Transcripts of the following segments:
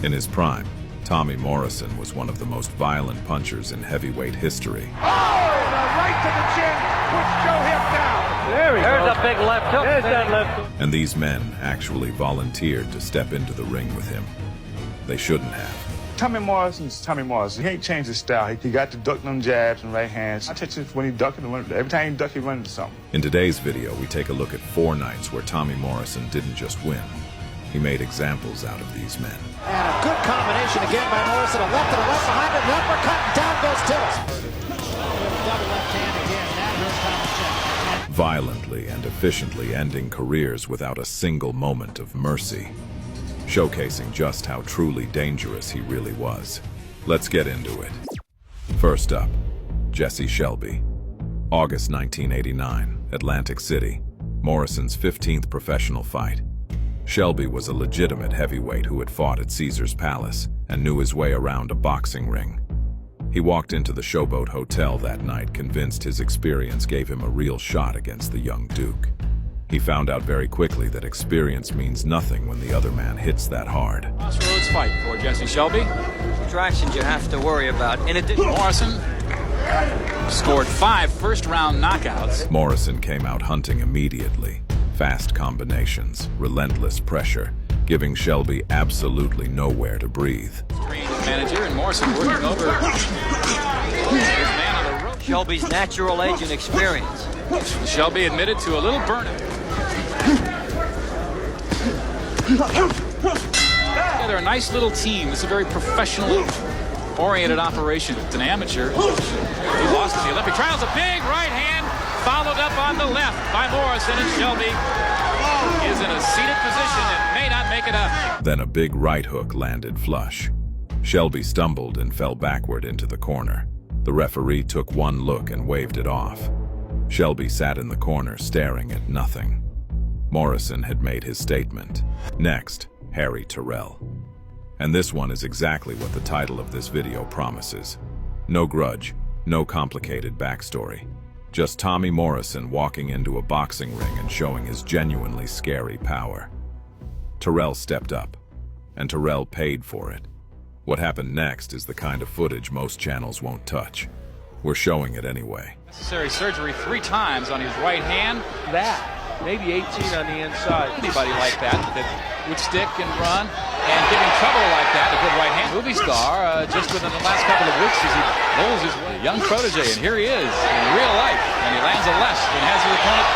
In his prime, Tommy Morrison was one of the most violent punchers in heavyweight history. Oh, the right to the chin, puts Joe Hip down. There's a big left hook. There's that left hook. And these men actually volunteered to step into the ring with him. They shouldn't have. Tommy Morrison's Tommy Morrison. He ain't changed his style. He got to duck them jabs and right hands. I touch it when he ducking. Every time he duck, he run into something. In today's video, we take a look at 4 nights where Tommy Morrison didn't just win. He made examples out of these men. And a good combination again by Morrison. A left and a left behind him. The uppercut, and down goes Tillis. Double left hand again. That hurts Tommy. Violently and efficiently ending careers without a single moment of mercy, showcasing just how truly dangerous he really was. Let's get into it. First up, Jesse Shelby. August 1989, Atlantic City, Morrison's 15th professional fight. Shelby was a legitimate heavyweight who had fought at Caesar's Palace and knew his way around a boxing ring. He walked into the Showboat Hotel that night convinced his experience gave him a real shot against the young Duke. He found out very quickly that experience means nothing when the other man hits that hard. Crossroads fight for Jesse Shelby. Distractions you have to worry about. In addition, Morrison scored 5 first-round knockouts. Morrison came out hunting immediately. Fast combinations, relentless pressure, giving Shelby absolutely nowhere to breathe. Trained manager and Morrison working over his man on the rope. Shelby's natural age and experience. Shelby admitted to a little burnout. Yeah, they're a nice little team. It's a very professional-oriented operation. It's an amateur. He lost in the Olympic trials. A big right hand followed up on the left by Morrison, and Shelby is in a seated position and may not make it up. Then a big right hook landed flush. Shelby stumbled and fell backward into the corner. The referee took one look and waved it off. Shelby sat in the corner staring at nothing. Morrison had made his statement. Next, Harry Terrell. And this one is exactly what the title of this video promises. No grudge, no complicated backstory. Just Tommy Morrison walking into a boxing ring and showing his genuinely scary power. Terrell stepped up, and Terrell paid for it. What happened next is the kind of footage most channels won't touch. We're showing it anyway. Necessary surgery 3 times on his right hand. Maybe 18 on the inside. Anybody like that would stick and run and give him trouble like that, a good right hand. Movie star just within the last couple of weeks as he rolls his way. Young protege, and here he is in real life. And he lands a left and has his opponent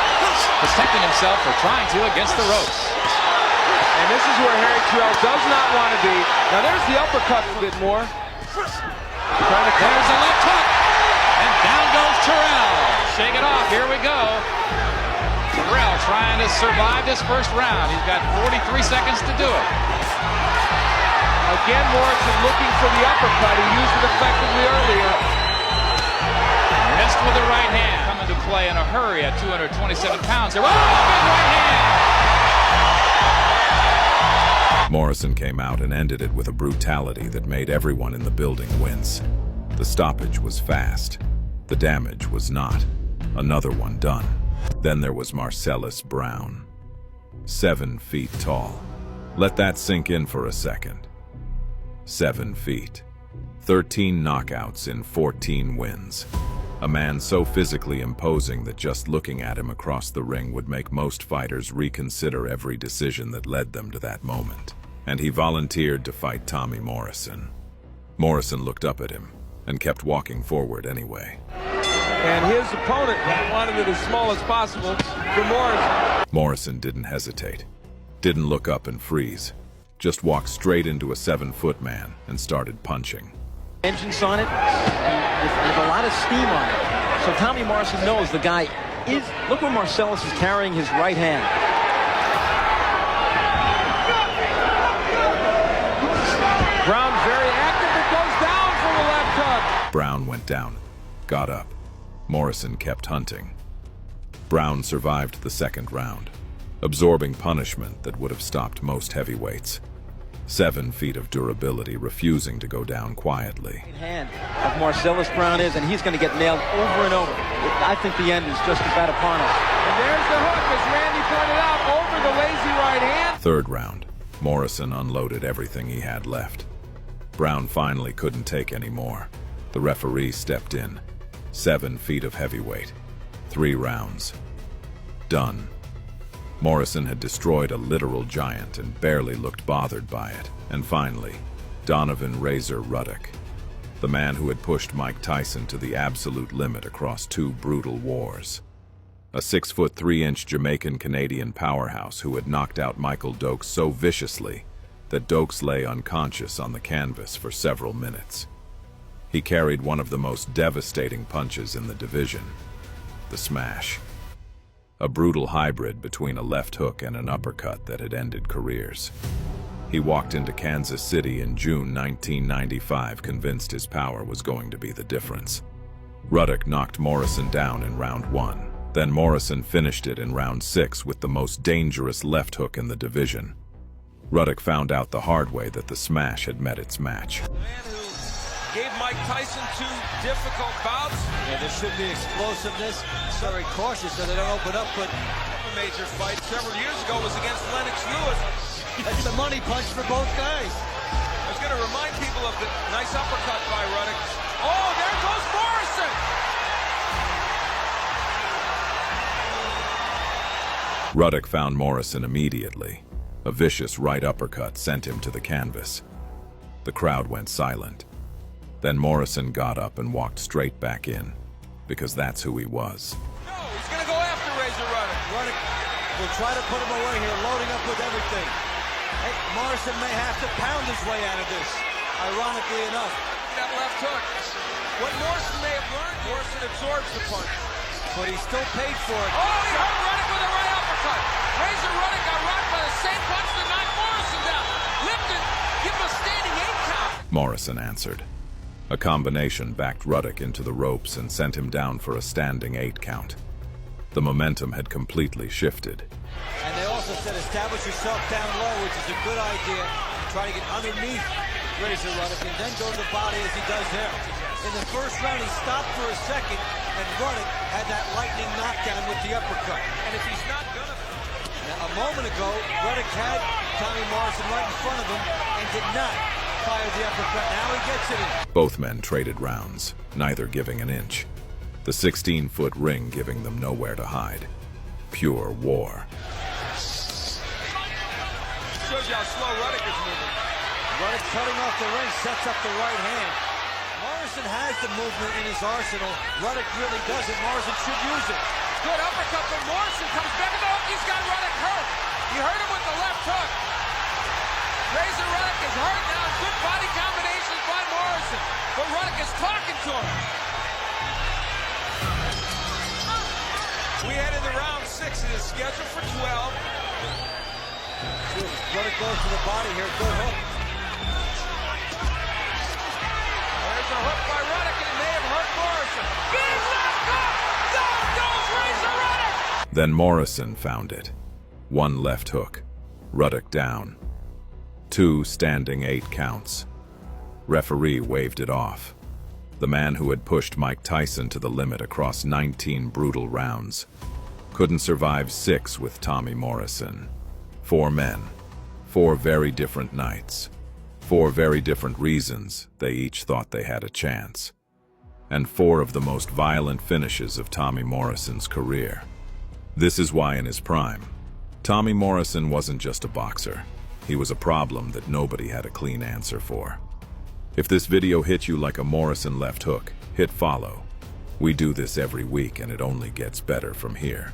protecting himself or trying to against the ropes. And this is where Harry Terrell does not want to be. Now there's the uppercut a bit more. There's a left hook. And down goes Terrell. Shake it off. Here we go. Terrell trying to survive this first round. He's got 43 seconds to do it. Again, Morrison looking for the uppercut. He used it effectively earlier. Missed with the right hand. Coming to play in a hurry at 227 pounds. Here. Oh, big right hand. Morrison came out and ended it with a brutality that made everyone in the building wince. The stoppage was fast. The damage was not. Another one done. Then there was Marcellus Brown. 7 feet tall. Let that sink in for a second. 7 feet. 13 knockouts in 14 wins. A man so physically imposing that just looking at him across the ring would make most fighters reconsider every decision that led them to that moment. And he volunteered to fight Tommy Morrison. Morrison looked up at him and kept walking forward anyway. And his opponent wanted it as small as possible for Morrison. Morrison didn't hesitate, didn't look up and freeze, just walked straight into a 7-foot man and started punching. Engines on it, there's a lot of steam on it. So Tommy Morrison knows the guy is, look where Marcellus is carrying his right hand. Brown very active, but goes down for the left hook. Brown went down, got up. Morrison kept hunting. Brown survived the second round, absorbing punishment that would have stopped most heavyweights. 7 feet of durability, refusing to go down quietly. Hand of Marcellus Brown is, and he's going to get nailed over and over. I think the end is just about upon us. And there's the hook, as Randy pointed out, over the lazy right hand. Third round. Morrison unloaded everything he had left. Brown finally couldn't take any more. The referee stepped in. 7 feet of heavyweight. 3 rounds. Done. Morrison had destroyed a literal giant and barely looked bothered by it. And finally, Donovan "Razor" Ruddock, the man who had pushed Mike Tyson to the absolute limit across 2 brutal wars. A 6-foot 3-inch Jamaican-Canadian powerhouse who had knocked out Michael Dokes so viciously that Dokes lay unconscious on the canvas for several minutes. He carried one of the most devastating punches in the division, the smash. A brutal hybrid between a left hook and an uppercut that had ended careers. He walked into Kansas City in June 1995 convinced his power was going to be the difference. Ruddock knocked Morrison down in round 1. Then Morrison finished it in round 6 with the most dangerous left hook in the division. Ruddock found out the hard way that the smash had met its match. The man who gave Mike Tyson 2 difficult bouts. Yeah, there should be explosiveness. Very cautious so they don't open up, but A major fight several years ago was against Lennox Lewis. that's the money punch for both guys. I was going to remind people of the nice uppercut by Ruddock. Oh, there goes Morrison! Ruddock found Morrison immediately. A vicious right uppercut sent him to the canvas. The crowd went silent. Then Morrison got up and walked straight back in, because that's who he was. No, he's going to go after Razor Ruddock. Ruddock will try to put him away here, loading up with everything. Hey, Morrison may have to pound his way out of this, ironically enough. That left hook. What Morrison may have learned, Morrison absorbs the punch. But he still paid for it. Oh, he hurt Ruddock with a right uppercut. Razor Ruddock got rocked by the same punch that knocked Morrison down. Lifted, give him a standing 8 count. Morrison answered. A combination backed Ruddock into the ropes and sent him down for a standing 8 count. The momentum had completely shifted. And they also said establish yourself down low, which is a good idea. Try to get underneath Razor Ruddock and then go to the body as he does there. In the first round, he stopped for a second, and Ruddock had that lightning knockdown with the uppercut. And if he's not gonna... Now, a moment ago, Ruddock had Tommy Morrison right in front of him and did not fire the uppercut. Now he gets it in. Both men traded rounds, neither giving an inch. The 16-foot ring giving them nowhere to hide. Pure war. Shows you how slow Ruddock is moving. Ruddock cutting off the ring, sets up the right hand. Morrison has the movement in his arsenal. Ruddock really doesn't. Morrison should use it. Good uppercut from Morrison. Comes back in the hook. He's got Ruddock hurt. He hurt him with the left hook. Razor Ruddock is hurt now. Good body combinations by Morrison. But Ruddock is talking to him. We head into round 6. It is scheduled for 12. Ruddock goes to the body here. Good hook. There's a hook by Ruddock, and it may have hurt Morrison. Big left hook! Down goes Razor Ruddock! Then Morrison found it. 1 left hook. Ruddock down. 2 standing 8 counts. Referee waved it off. The man who had pushed Mike Tyson to the limit across 19 brutal rounds couldn't survive 6 with Tommy Morrison. 4 men. 4 very different nights. 4 very different reasons they each thought they had a chance. And 4 of the most violent finishes of Tommy Morrison's career. This is why in his prime, Tommy Morrison wasn't just a boxer. He was a problem that nobody had a clean answer for. If this video hit you like a Morrison left hook, hit follow. We do this every week and it only gets better from here.